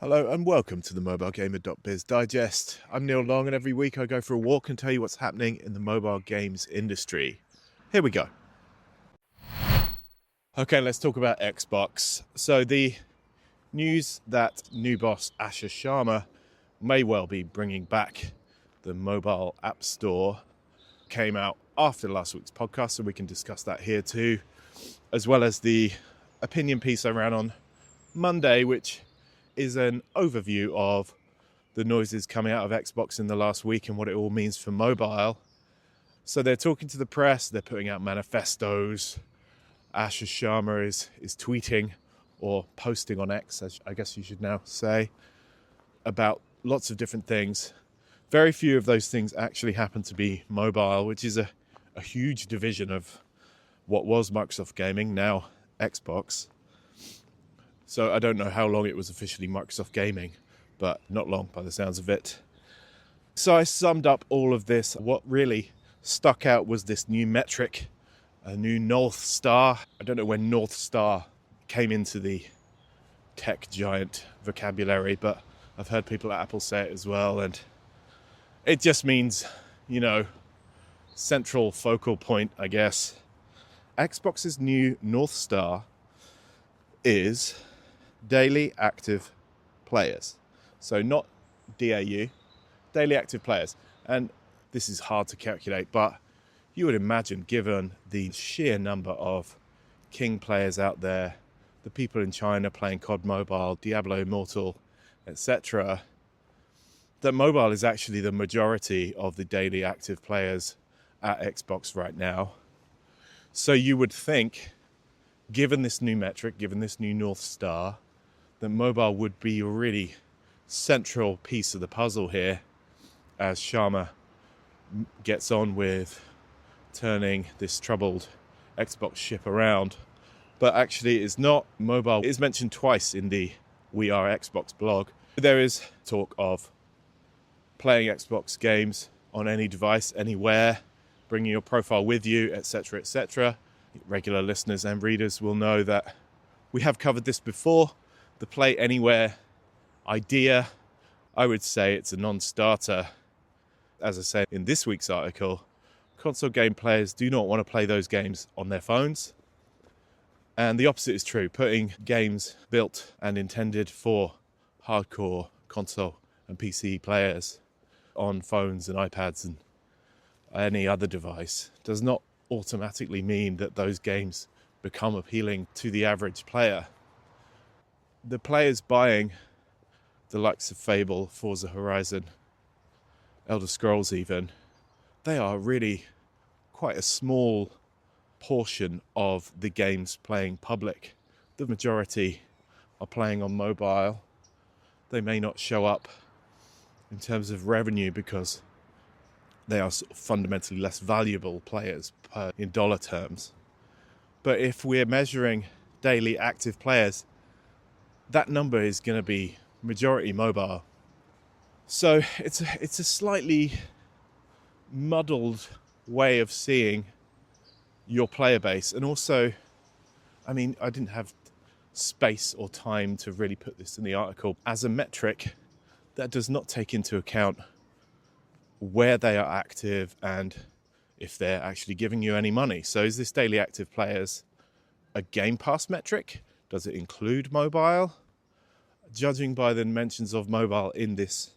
Hello and welcome to the mobilegamer.biz digest. I'm Neil Long and every week I go for a walk and tell you what's happening in the mobile games industry. Here we go. Okay, let's talk about Xbox. So the news that new boss Asher Sharma may well be bringing back the mobile app store came out after last week's podcast, so we can discuss that here too, as well as the opinion piece I ran on Monday, which is an overview of the noises coming out of Xbox in the last week and what it all means for mobile. So they're talking to the press, they're putting out manifestos. Asher Sharma is tweeting or posting on X, as I guess you should now say, about lots of different things. Very few of those things actually happen to be mobile, which is a huge division of what was Microsoft Gaming, now Xbox. So I don't know how long it was officially Microsoft Gaming, but not long by the sounds of it. So I summed up all of this. What really stuck out was this new metric, a new North Star. I don't know when North Star came into the tech giant vocabulary, but I've heard people at Apple say it as well. And it just means, central focal point, I guess. Xbox's new North Star is daily active players. So not DAU, daily active players. And this is hard to calculate, but you would imagine, given the sheer number of King players out there, the people in China playing COD Mobile, Diablo Immortal, etc., that mobile is actually the majority of the daily active players at Xbox right now. So you would think, given this new metric, given this new North Star, that mobile would be a really central piece of the puzzle here as Sharma gets on with turning this troubled Xbox ship around. But actually it's not. Mobile is mentioned twice in the We Are Xbox blog. There is talk of playing Xbox games on any device, anywhere, bringing your profile with you, etc., etc. Regular listeners and readers will know that we have covered this before. The Play Anywhere idea, I would say it's a non-starter. As I say in this week's article, console game players do not want to play those games on their phones. And the opposite is true. Putting games built and intended for hardcore console and PC players on phones and iPads and any other device does not automatically mean that those games become appealing to the average player. The players buying the likes of Fable, Forza Horizon, Elder Scrolls even, they are really quite a small portion of the game's playing public. The majority are playing on mobile. They may not show up in terms of revenue because they are sort of fundamentally less valuable players in dollar terms. But if we're measuring daily active players, that number is going to be majority mobile. So it's a slightly muddled way of seeing your player base. And also, I didn't have space or time to really put this in the article. As a metric, that does not take into account where they are active and if they're actually giving you any money. So is this daily active players a Game Pass metric? Does it include mobile? Judging by the mentions of mobile in this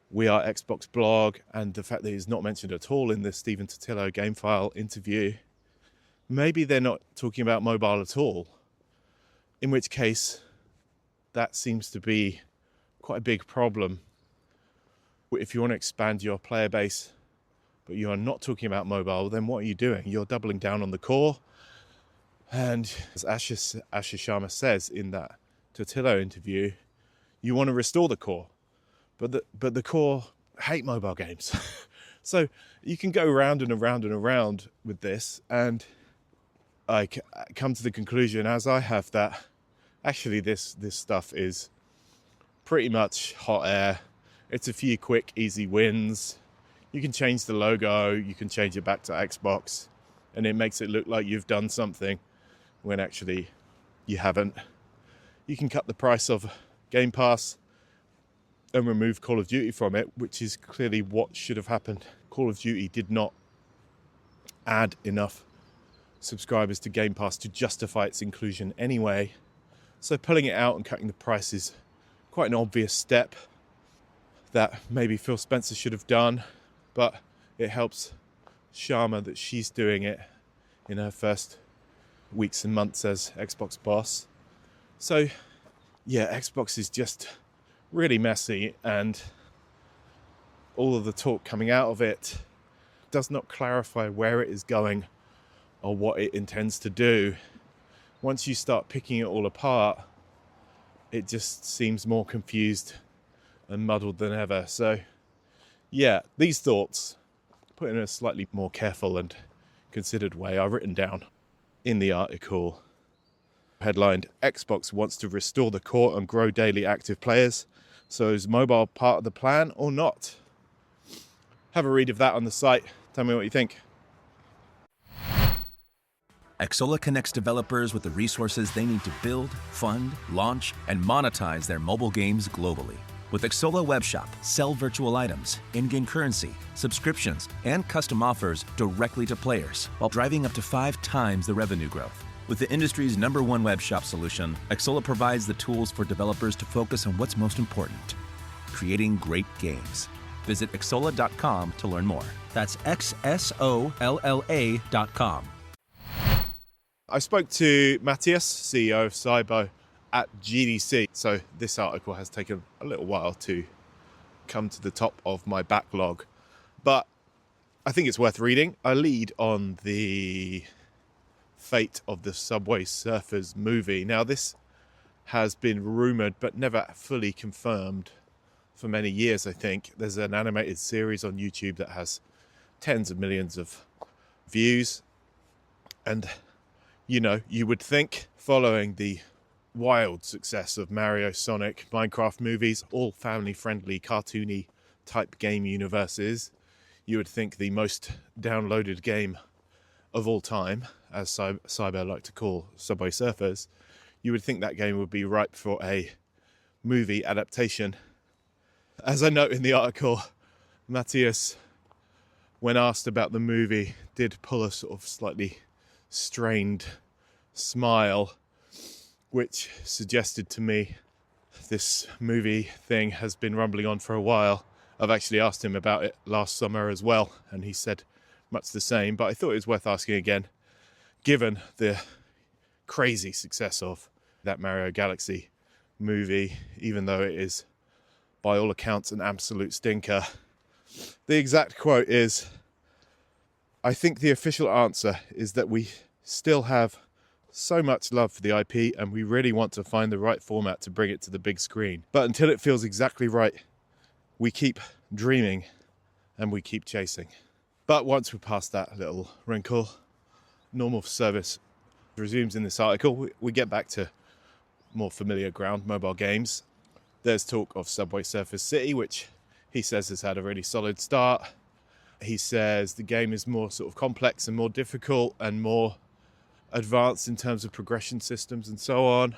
We Are Xbox blog and the fact that it's not mentioned at all in the Stephen Totilo GameFile interview, maybe they're not talking about mobile at all. In which case, that seems to be quite a big problem. If you want to expand your player base, but you are not talking about mobile, then what are you doing? You're doubling down on the core. And as Asher Sharma says in that Totilo interview, you want to restore the core. But the core hate mobile games. So you can go round and around and around with this, and I come to the conclusion, as I have, that actually this stuff is pretty much hot air. It's a few quick, easy wins. You can change the logo, you can change it back to Xbox, and it makes it look like you've done something when actually you haven't. You can cut the price of Game Pass and remove Call of Duty from it, which is clearly what should have happened. Call of Duty did not add enough subscribers to Game Pass to justify its inclusion anyway. So pulling it out and cutting the price is quite an obvious step that maybe Phil Spencer should have done, but it helps Sharma that she's doing it in her first weeks and months as Xbox boss. So yeah, Xbox is just really messy, and all of the talk coming out of it does not clarify where it is going or what it intends to do. Once you start picking it all apart, it just seems more confused and muddled than ever. So yeah, these thoughts, put in a slightly more careful and considered way, are written down in the article. Headlined, Xbox wants to restore the core and grow daily active players. So is mobile part of the plan or not? Have a read of that on the site. Tell me what you think. Xsolla connects developers with the resources they need to build, fund, launch, and monetize their mobile games globally. With Xsolla Webshop, sell virtual items, in-game currency, subscriptions, and custom offers directly to players, while driving up to 5 times the revenue growth. With the industry's #1 webshop solution, Xsolla provides the tools for developers to focus on what's most important: creating great games. Visit Xsolla.com to learn more. That's XSOLLA.com. I spoke to Mathias, CEO of Sybo, at GDC. So this article has taken a little while to come to the top of my backlog, but I think it's worth reading. I lead on the fate of the Subway Surfers movie. Now, this has been rumoured but never fully confirmed for many years, I think. There's an animated series on YouTube that has tens of millions of views. And, you know, you would think, following the wild success of Mario, Sonic, Minecraft movies, all family-friendly, cartoony type game universes, you would think the most downloaded game of all time, as Sybo like to call Subway Surfers, you would think that game would be ripe for a movie adaptation. As I note in the article, Mathias, when asked about the movie, did pull a sort of slightly strained smile, which suggested to me this movie thing has been rumbling on for a while. I've actually asked him about it last summer as well, and he said much the same, but I thought it was worth asking again, given the crazy success of that Mario Galaxy movie, even though it is, by all accounts, an absolute stinker. The exact quote is, "I think the official answer is that we still have so much love for the IP and we really want to find the right format to bring it to the big screen. But until it feels exactly right, we keep dreaming and we keep chasing." But once we're past that little wrinkle, normal service resumes in this article. We get back to more familiar ground, mobile games. There's talk of Subway Surfers City, which he says has had a really solid start. He says the game is more sort of complex and more difficult and more advanced in terms of progression systems and so on.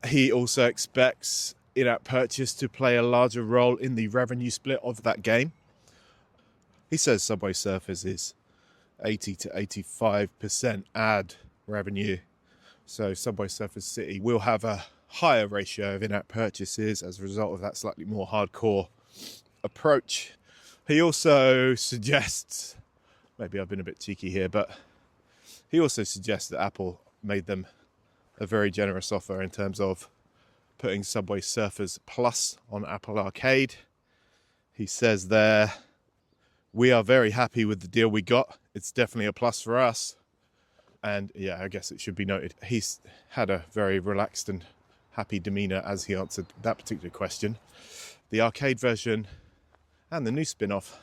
He also expects in-app purchase to play a larger role in the revenue split of that game. He says Subway Surfers is 80 to 85% ad revenue. So Subway Surfers City will have a higher ratio of in-app purchases as a result of that slightly more hardcore approach. He also suggests, maybe I've been a bit cheeky here, but he also suggests that Apple made them a very generous offer in terms of putting Subway Surfers Plus on Apple Arcade. He says there, "We are very happy with the deal we got. It's definitely a plus for us." And yeah, I guess it should be noted, he's had a very relaxed and happy demeanour as he answered that particular question. The arcade version and the new spin-off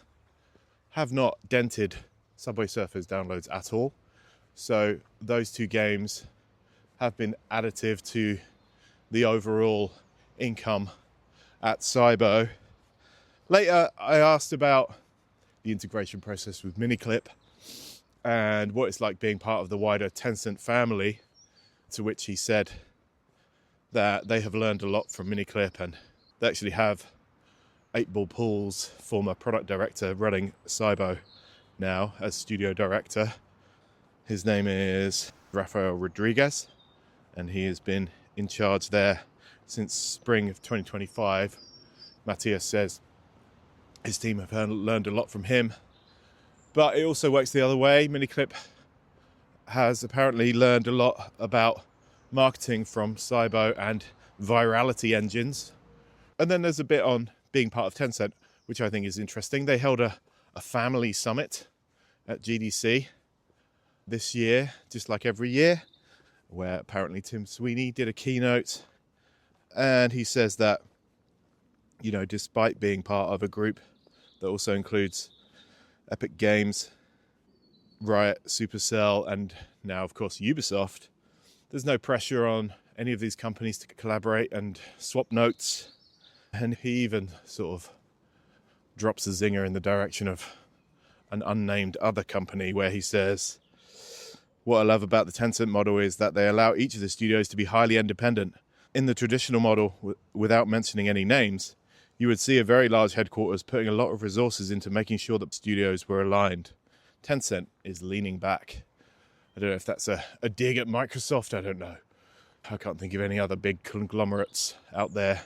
have not dented Subway Surfers downloads at all. So those two games have been additive to the overall income at Sybo. Later, I asked about the integration process with Miniclip and what it's like being part of the wider Tencent family, to which he said that they have learned a lot from Miniclip and they actually have 8 Ball Pool's former product director running Sybo now as studio director. His name is Rafael Rodriguez, and he has been in charge there since spring of 2025. Mathias says his team have learned a lot from him, but it also works the other way. Miniclip has apparently learned a lot about marketing from Sybo and virality engines. And then there's a bit on being part of Tencent, which I think is interesting. They held a family summit at GDC this year, just like every year, where apparently Tim Sweeney did a keynote. And he says that, you know, despite being part of a group that also includes Epic Games, Riot, Supercell, and now, of course, Ubisoft, there's no pressure on any of these companies to collaborate and swap notes. And he even sort of drops a zinger in the direction of an unnamed other company, where he says, what I love about the Tencent model is that they allow each of the studios to be highly independent. In the traditional model, without mentioning any names, you would see a very large headquarters putting a lot of resources into making sure that studios were aligned. Tencent is leaning back. I don't know if that's a dig at Microsoft, I don't know. I can't think of any other big conglomerates out there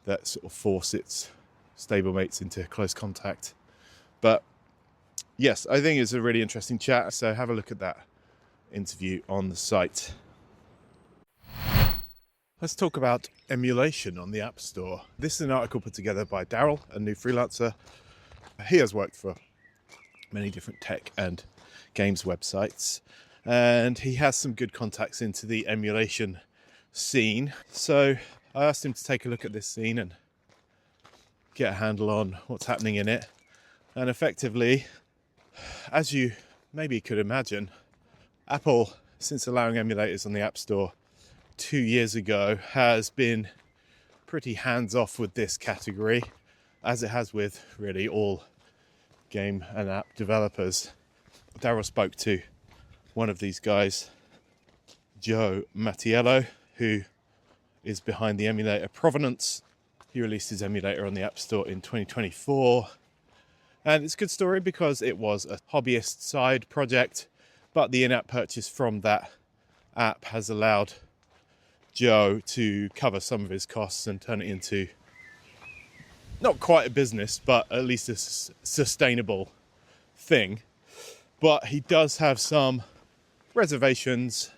that sort of force its stablemates into close contact. But yes, I think it's a really interesting chat, so have a look at that interview on the site. Let's talk about emulation on the App Store. This is an article put together by Daryl, a new freelancer. He has worked for many different tech and games websites, and he has some good contacts into the emulation scene. So I asked him to take a look at this scene and get a handle on what's happening in it. And effectively, as you maybe could imagine, Apple, since allowing emulators on the App Store 2 years ago, has been pretty hands-off with this category, as it has with really all game and app developers. Daryl spoke to one of these guys, Joe Mattiello, who is behind the emulator Provenance. He released his emulator on the App Store in 2024. And it's a good story because it was a hobbyist side project, but the in-app purchase from that app has allowed Joe to cover some of his costs and turn it into not quite a business, but at least a sustainable thing. But he does have some reservations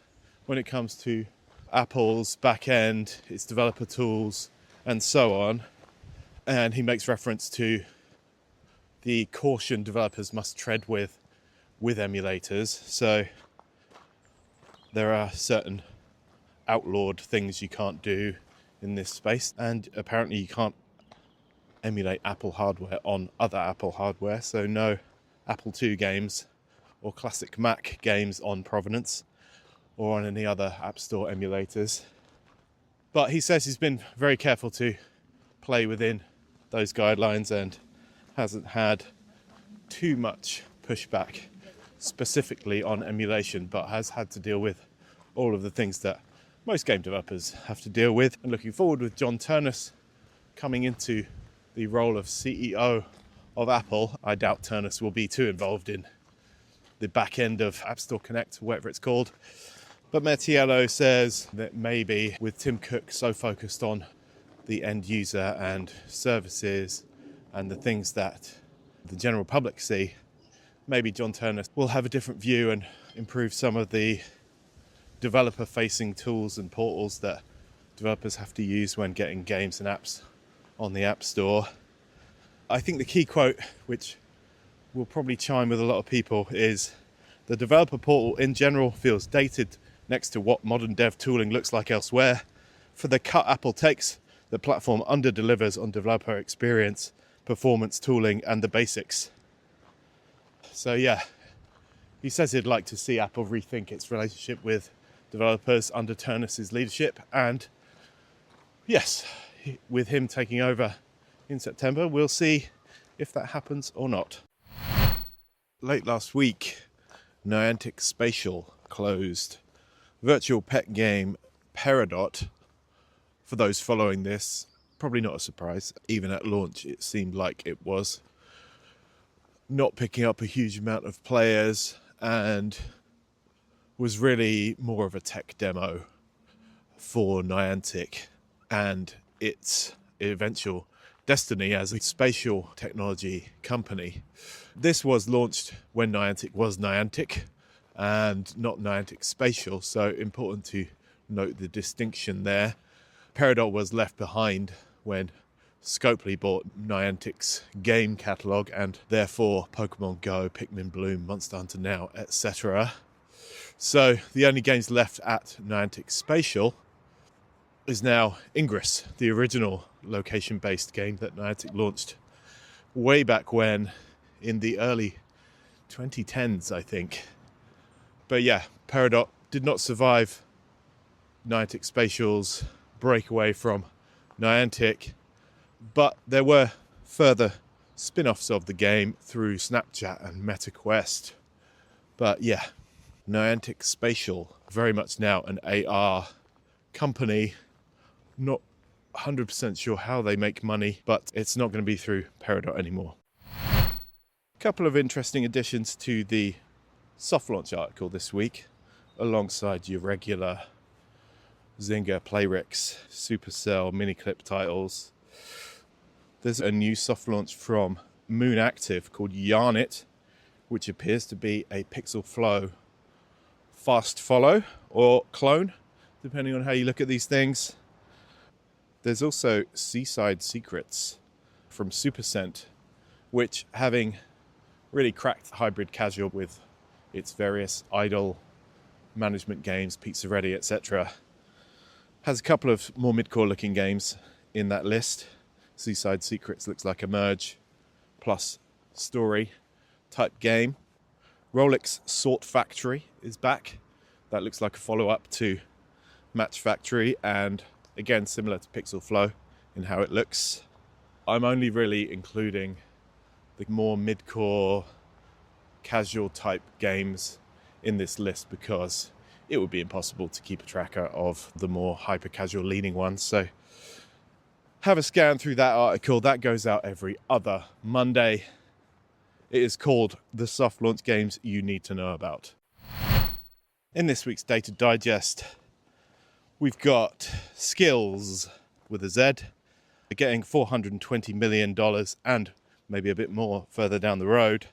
when it comes to Apple's back end, its developer tools, and so on. And he makes reference to the caution developers must tread with emulators. So there are certain outlawed things you can't do in this space, and apparently you can't emulate Apple hardware on other Apple hardware. So no Apple II games or classic Mac games on Provenance or on any other App Store emulators. But he says he's been very careful to play within those guidelines and hasn't had too much pushback specifically on emulation, but has had to deal with all of the things that most game developers have to deal with. And looking forward, with John Turnus coming into the role of CEO of Apple, I doubt Turnus will be too involved in the back end of App Store Connect, whatever it's called. But Mattiello says that maybe with Tim Cook so focused on the end user and services and the things that the general public see, maybe John Turnus will have a different view and improve some of the developer-facing tools and portals that developers have to use when getting games and apps on the App Store. I think the key quote, which will probably chime with a lot of people, is the developer portal in general feels dated next to what modern dev tooling looks like elsewhere. For the cut Apple takes, the platform under-delivers on developer experience, performance, tooling, and the basics. So yeah, he says he'd like to see Apple rethink its relationship with developers under Turnus's leadership, and yes, with him taking over in September, we'll see if that happens or not. Late last week, Niantic Spatial closed. Virtual pet game Peridot, for those following this, Probably not a surprise. Even at launch, it seemed like it was not picking up a huge amount of players and was really more of a tech demo for Niantic and its eventual destiny as a spatial technology company. This was launched when Niantic was Niantic and not Niantic Spatial, so important to note the distinction there. Peridot was left behind when Scopely bought Niantic's game catalogue, and therefore Pokemon Go, Pikmin Bloom, Monster Hunter Now, etc. So the only games left at Niantic Spatial is now Ingress, the original location-based game that Niantic launched way back when, in the early 2010s, I think. But yeah, Peridot did not survive Niantic Spatial's breakaway from Niantic, but there were further spin-offs of the game through Snapchat and MetaQuest. But yeah, Niantic Spatial, very much now an AR company. Not 100% sure how they make money, but it's not going to be through Peridot anymore. A couple of interesting additions to the soft launch article this week, alongside your regular Zynga, Playrix, Supercell, Miniclip titles. There's a new soft launch from Moon Active called Yarn It, which appears to be a Pixel Flow fast follow or clone, depending on how you look at these things. There's also Seaside Secrets from Supercent, which, having really cracked hybrid casual with its various idle management games, Pizza Ready, etc., has a couple of more mid-core looking games in that list. Seaside Secrets looks like a merge plus story type game. Rolex Sort Factory is back. That looks like a follow-up to Match Factory, and again similar to Pixel Flow in how it looks. I'm only really including the more mid-core casual type games in this list because it would be impossible to keep a tracker of the more hyper-casual leaning ones. So have a scan through that article. That goes out every other Monday. It is called The Soft Launch Games You Need to Know About. In this week's Data Digest, we've got Skills with a Z, getting $420 million and maybe a bit more further down the road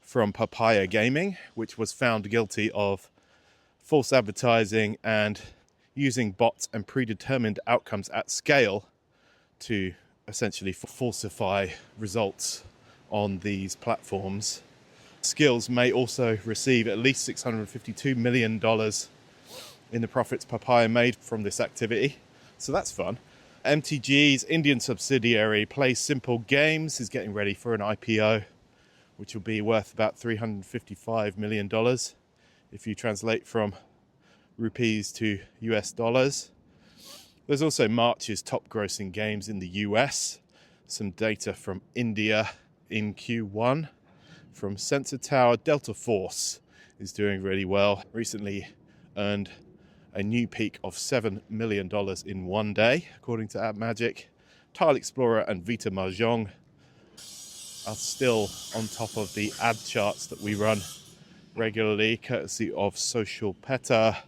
from Papaya Gaming, which was found guilty of false advertising and using bots and predetermined outcomes at scale to essentially falsify results on these platforms. Skills may also receive at least $652 million in the profits Papaya made from this activity. So that's fun. MTG's Indian subsidiary Play Simple Games is getting ready for an IPO, which will be worth about $355 million if you translate from rupees to US dollars. There's also March's top grossing games in the US. Some data from India in Q1 from Sensor Tower. Delta Force is doing really well. Recently earned a new peak of $7 million in one day, according to AppMagic. Tile Explorer and Vita Mahjong are still on top of the ad charts that we run regularly, courtesy of Social Peta.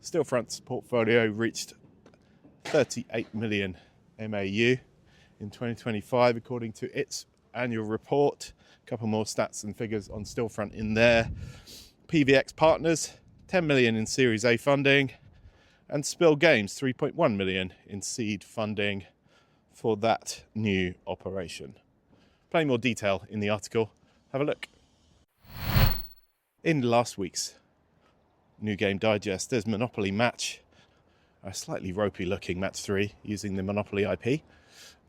Stillfront's portfolio reached 38 million MAU in 2025, according to its annual report. A couple more stats and figures on Stillfront in there. PVX Partners, 10 million in Series A funding, and Spill Games, 3.1 million in seed funding for that new operation. Plenty more detail in the article. Have a look. In last week's New Game Digest, there's Monopoly Match, a slightly ropey looking Match 3 using the Monopoly IP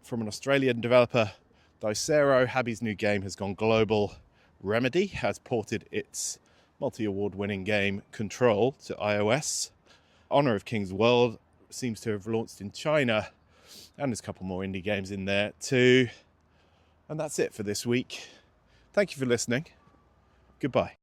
from an Australian developer, Dicero. Habby's new game has gone global. Remedy has ported its multi-award winning game Control to iOS. Honor of Kings World seems to have launched in China, and there's a couple more indie games in there too. And that's it for this week. Thank you for listening. Goodbye.